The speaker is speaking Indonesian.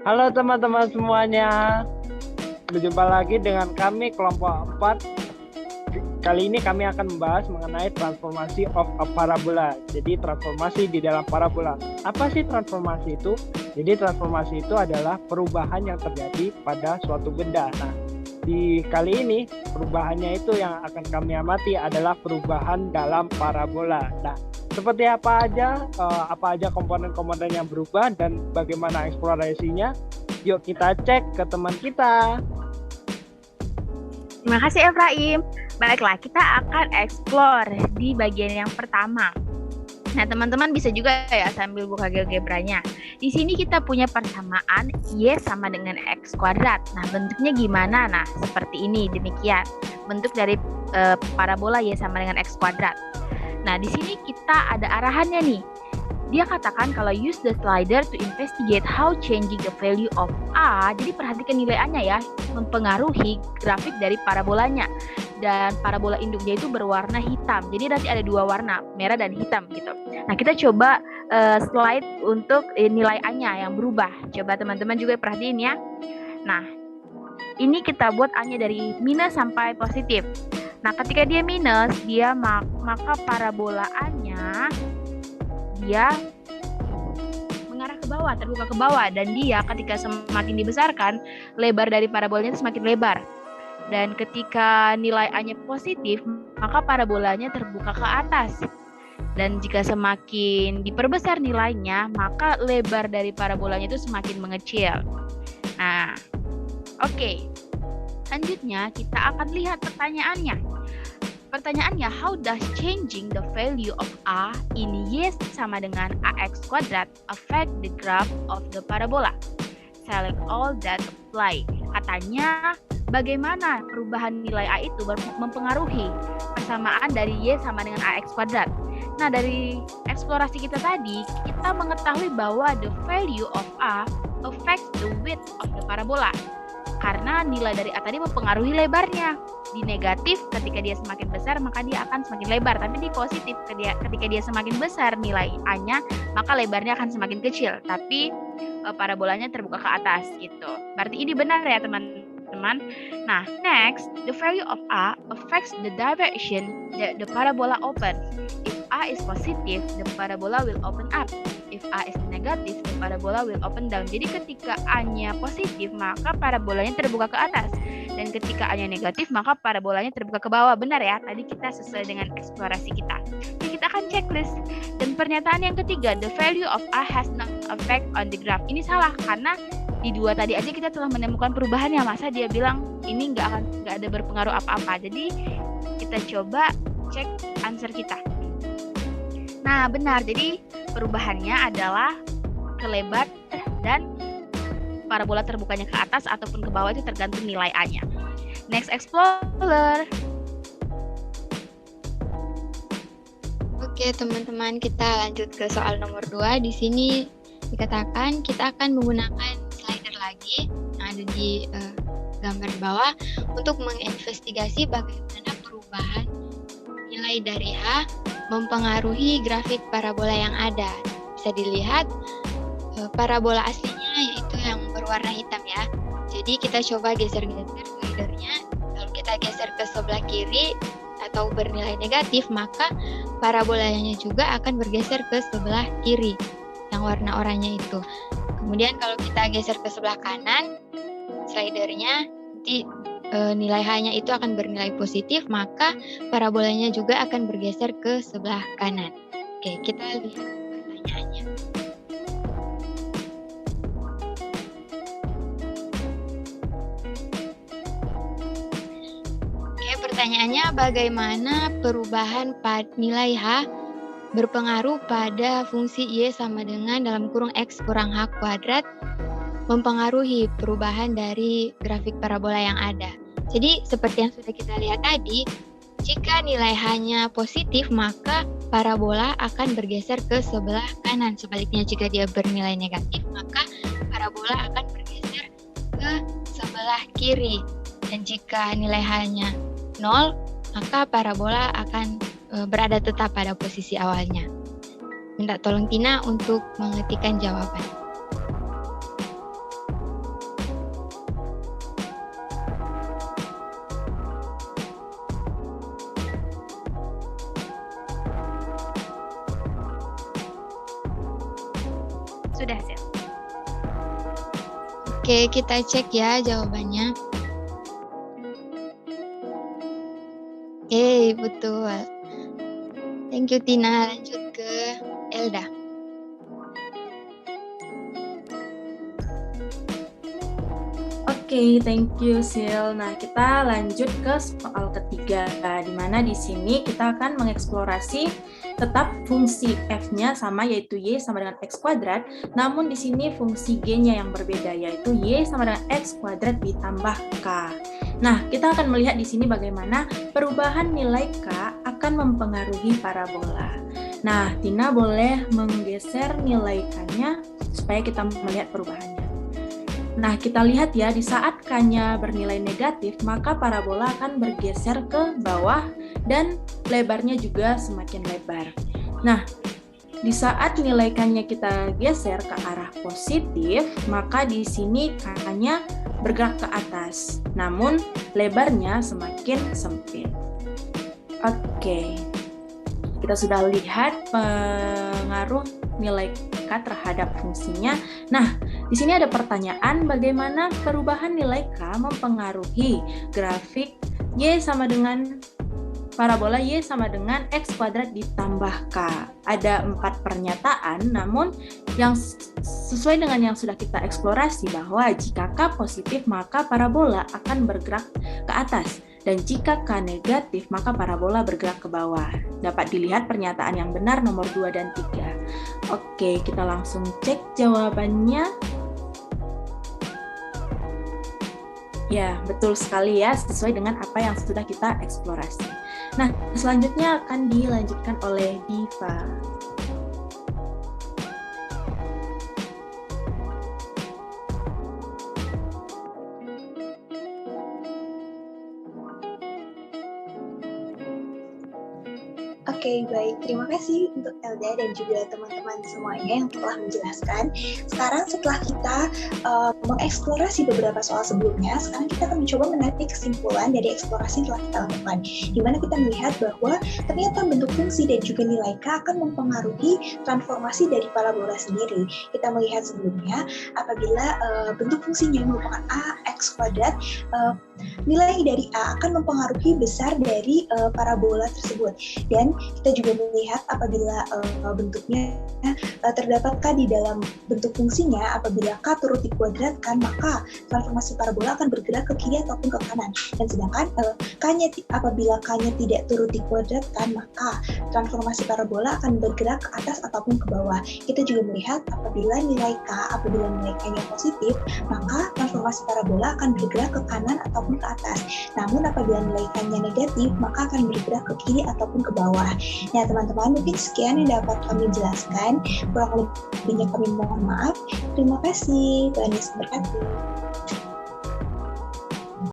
Halo teman-teman semuanya, berjumpa lagi dengan kami kelompok 4. Kali ini kami akan membahas mengenai transformasi of a parabola. Jadi transformasi di dalam parabola. Apa sih transformasi itu? Jadi transformasi itu adalah perubahan yang terjadi pada suatu benda. Nah, di kali ini perubahannya itu yang akan kami amati adalah perubahan dalam parabola. Nah, seperti apa aja komponen-komponen yang berubah dan bagaimana eksplorasinya? Yuk kita cek ke teman kita. Terima kasih Efraim. Baiklah, kita akan explore di bagian yang pertama. Nah, teman-teman bisa juga ya sambil buka GeoGebranya. Di sini kita punya persamaan Y sama dengan X kuadrat. Nah, bentuknya gimana? Nah, seperti ini, demikian. Bentuk dari parabola Y sama dengan X kuadrat. Nah, di sini kita ada arahannya nih. Dia katakan kalau use the slider to investigate how changing the value of A. Jadi perhatikan nilai A-nya ya, mempengaruhi grafik dari parabolanya. Dan parabola induknya itu berwarna hitam. Jadi nanti ada dua warna, merah dan hitam gitu. Nah, kita coba slide untuk nilai A-nya yang berubah. Coba teman-teman juga perhatiin ya. Nah, ini kita buat A-nya dari minus sampai positif. Nah, ketika dia minus, maka parabola A-nya dia mengarah ke bawah, terbuka ke bawah, dan dia ketika semakin dibesarkan, lebar dari parabolanya itu semakin lebar. Dan ketika nilai A-nya positif, maka parabolanya terbuka ke atas. Dan jika semakin diperbesar nilainya, maka lebar dari parabolanya itu semakin mengecil. Nah, oke. Selanjutnya kita akan lihat pertanyaannya. Pertanyaannya, how does changing the value of A in Y sama dengan AX kuadrat affect the graph of the parabola? Select all that apply. Katanya, bagaimana perubahan nilai A itu mempengaruhi persamaan dari Y sama dengan AX kuadrat? Nah, dari eksplorasi kita tadi, kita mengetahui bahwa the value of A affects the width of the parabola. Karena nilai dari A tadi mempengaruhi lebarnya. Di negatif, ketika dia semakin besar, maka dia akan semakin lebar. Tapi di positif, ketika dia semakin besar nilai A-nya, maka lebarnya akan semakin kecil. Tapi parabolanya terbuka ke atas gitu. Berarti ini benar ya teman-teman. Nah, next, the value of A affects the direction that the parabola opens. If A is positive, the parabola will open up. If A is negative, the parabola will open down. Jadi ketika A-nya positif, maka parabolanya terbuka ke atas. Dan ketika A-nya negatif, maka parabolanya terbuka ke bawah. Benar ya? Tadi kita sesuai dengan eksplorasi kita. Jadi kita akan checklist. Dan pernyataan yang ketiga, the value of A has no effect on the graph. Ini salah karena di dua tadi aja kita telah menemukan perubahan yang masa dia bilang ini nggak ada berpengaruh apa-apa. Jadi kita coba cek answer kita. Nah, benar. Jadi perubahannya adalah kelebar dan parabola terbukanya ke atas ataupun ke bawah itu tergantung nilai A-nya. Next, Explorer. Oke, teman-teman, kita lanjut ke soal nomor 2. Di sini dikatakan kita akan menggunakan slider lagi yang ada di gambar bawah untuk menginvestigasi bagaimana perubahan nilai dari A mempengaruhi grafik parabola yang ada. Bisa dilihat parabola aslinya yaitu yang berwarna hitam ya. Jadi kita coba geser-geser slidernya. Kalau kita geser ke sebelah kiri atau bernilai negatif, maka parabolanya juga akan bergeser ke sebelah kiri yang warna oranye itu. Kemudian kalau kita geser ke sebelah kanan slidernya, nilai H-nya itu akan bernilai positif, maka parabolanya juga akan bergeser ke sebelah kanan. Oke, kita lihat pertanyaannya. Oke, pertanyaannya bagaimana perubahan nilai H berpengaruh pada fungsi Y sama dengan dalam kurung X kurang H kuadrat mempengaruhi perubahan dari grafik parabola yang ada. Jadi seperti yang sudah kita lihat tadi, jika nilai H-nya positif, maka parabola akan bergeser ke sebelah kanan. Sebaliknya jika dia bernilai negatif, maka parabola akan bergeser ke sebelah kiri. Dan jika nilai H-nya 0, maka parabola akan berada tetap pada posisi awalnya. Minta tolong Tina untuk mengetikkan jawaban. Sudah, Sil. Oke, kita cek ya jawabannya. Oke, betul. Thank you Tina. Lanjut ke Elda. Oke, thank you Sil. Nah, kita lanjut ke soal ketiga, di mana di sini kita akan mengeksplorasi tetap fungsi f-nya sama, yaitu y sama dengan x kuadrat, namun di sini fungsi g-nya yang berbeda, yaitu y sama dengan x kuadrat ditambah k. Nah, kita akan melihat di sini bagaimana perubahan nilai k akan mempengaruhi parabola. Nah, Tina boleh menggeser nilai k-nya supaya kita melihat perubahannya. Nah, kita lihat ya, di saat K-nya bernilai negatif, maka parabola akan bergeser ke bawah dan lebarnya juga semakin lebar. Nah, di saat nilai K-nya kita geser ke arah positif, maka di sini K-nya bergerak ke atas, namun lebarnya semakin sempit. Oke, kita sudah lihat pengaruh nilai K terhadap fungsinya. Nah, di sini ada pertanyaan bagaimana perubahan nilai K mempengaruhi grafik Y sama dengan parabola Y sama dengan X kuadrat ditambah K. Ada 4 pernyataan, namun yang sesuai dengan yang sudah kita eksplorasi bahwa jika K positif maka parabola akan bergerak ke atas. Dan jika K negatif, maka parabola bergerak ke bawah. Dapat dilihat pernyataan yang benar nomor 2 dan 3. Oke, kita langsung cek jawabannya. Ya, betul sekali ya, sesuai dengan apa yang sudah kita eksplorasi. Nah, selanjutnya akan dilanjutkan oleh Diva. Oke, baik. Terima kasih untuk Elda dan juga teman-teman semuanya yang telah menjelaskan. Sekarang setelah kita mengeksplorasi beberapa soal sebelumnya, sekarang kita akan mencoba menarik kesimpulan dari eksplorasi yang telah kita lakukan, di mana kita melihat bahwa ternyata bentuk fungsi dan juga nilai K akan mempengaruhi transformasi dari parabola sendiri. Kita melihat sebelumnya, apabila bentuk fungsinya merupakan ax kuadrat, nilai dari A akan mempengaruhi besar dari parabola tersebut. Dan kita juga melihat apabila bentuknya terdapat K di dalam bentuk fungsinya, apabila K turut dikuadratkan, maka transformasi parabola akan bergerak ke kiri ataupun ke kanan. Dan sedangkan apabila K-nya tidak turut dikuadratkan, maka transformasi parabola akan bergerak ke atas ataupun ke bawah. Kita juga melihat apabila nilai K-nya positif, maka transformasi parabola akan bergerak ke kanan ataupun ke atas. Namun apabila nilai K-nya negatif, maka akan bergerak ke kiri ataupun ke bawah. Nah, teman-teman, mungkin sekian yang dapat kami jelaskan. Kurang lebihnya kami mohon maaf. Terima kasih. Tuhan Yesus memberkati.